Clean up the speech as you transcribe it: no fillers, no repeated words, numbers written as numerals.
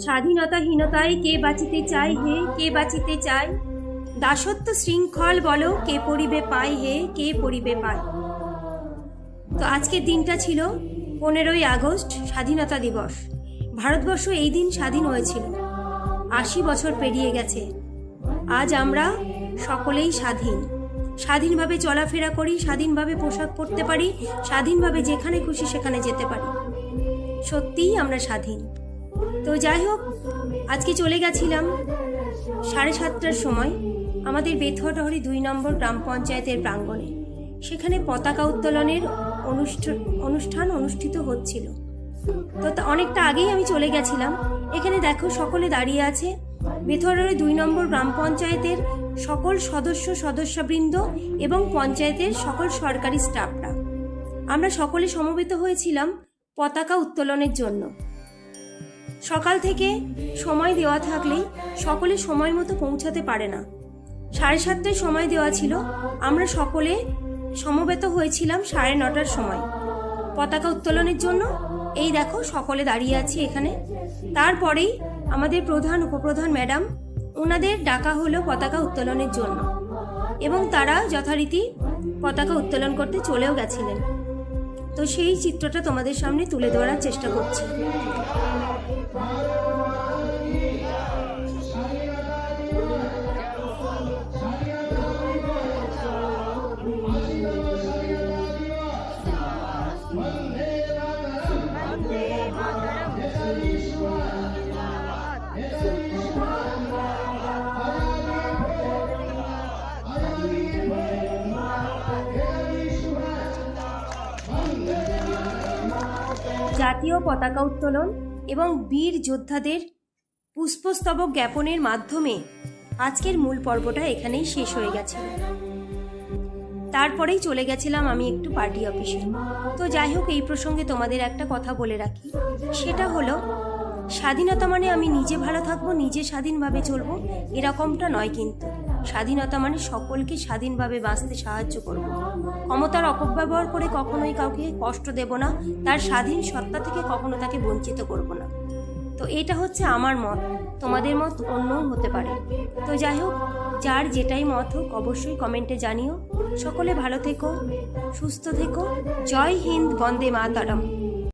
স্বাধীনতাহীনতায় কে বাঁচিতে চায় হে, কে বাঁচিতে চায়? দাসত্ব শৃঙ্খল বলো, কে পড়িবে পায় হে, কে পড়িবে পায়? তো আজকের দিনটা ছিল 15ই আগস্ট, স্বাধীনতা দিবস। ভারতবর্ষ এই দিন স্বাধীন হয়েছিল। 80 বছর পেরিয়ে গেছে। আজ আমরা সকলেই স্বাধীন। স্বাধীনভাবে চলাফেরা করি, স্বাধীনভাবে পোশাক পরতে পারি, স্বাধীনভাবে যেখানে খুশি সেখানে যেতে পারি। সত্যিই আমরা স্বাধীন। তো যাই হোক, আজকে চলে গেছিলাম 7:30টার সময় আমাদের বেথুয়াডহরি 2 নম্বর গ্রাম পঞ্চায়েতের প্রাঙ্গণে। সেখানে পতাকা উত্তোলনের অনুষ্ঠান অনুষ্ঠিত হচ্ছিল। তো অনেকটা আগেই আমি চলে গেছিলাম। এখানে দেখো সকলে দাঁড়িয়ে আছে। বেথুয়াডহরি 2 নম্বর গ্রাম পঞ্চায়েতের সকল সদস্যবৃন্দ এবং পঞ্চায়েতের সকল সরকারি স্টাফরা আমরা সকলে সমবেত হয়েছিলাম পতাকা উত্তোলনের জন্য। সকাল থেকে সময় দেওয়া থাকলেই সকলে সময় মতো পৌঁছাতে পারে না। 7:30টায় সময় দেওয়া ছিল। আমরা সকলে সমবেত হয়েছিলাম 9:30টার সময় পতাকা উত্তোলনের জন্য। এই দেখো সকলে দাঁড়িয়ে আছি এখানে। তারপরেই আমাদের প্রধান উপপ্রধান ম্যাডাম, ওনাদের ডাকা হলো পতাকা উত্তোলনের জন্য এবং তারা যথারীতি পতাকা উত্তোলন করতে চলেও গেছিলেন। তো সেই চিত্রটা তোমাদের সামনে তুলে ধরার চেষ্টা করছি। জাতীয় পতাকা উত্তোলন এবং বীর যোদ্ধাদের পুষ্পস্তবক জ্ঞাপনের মাধ্যমে আজকের মূল পর্বটা এখানেই শেষ হয়ে গেছিল। তারপরেই চলে গেছিলাম আমি একটু পার্টি অফিসে। তো যাই হোক, এই প্রসঙ্গে তোমাদের একটা কথা বলে রাখি। সেটা হলো, স্বাধীনতা মানে আমি নিজে ভালো থাকবো, নিজে স্বাধীনভাবে চলবো, এরকমটা নয়। কিন্তু স্বাধীনতা মানে সকলকে স্বাধীনভাবে বাঁচতে সাহায্য করব। ক্ষমতার অপব্যবহার করে কখনোই কাউকে কষ্ট দেব না, তার স্বাধীন সত্তা থেকে কখনো তাকে বঞ্চিত করব না। তো এটা হচ্ছে আমার মত, তোমাদের মত অন্যও হতে পারে। তো যাই হোক, যার যেটাই মত হোক অবশ্যই কমেন্টে জানিও। সকলে ভালো থেকো, সুস্থ থেকো। জয় হিন্দ, বন্দে মাতরম।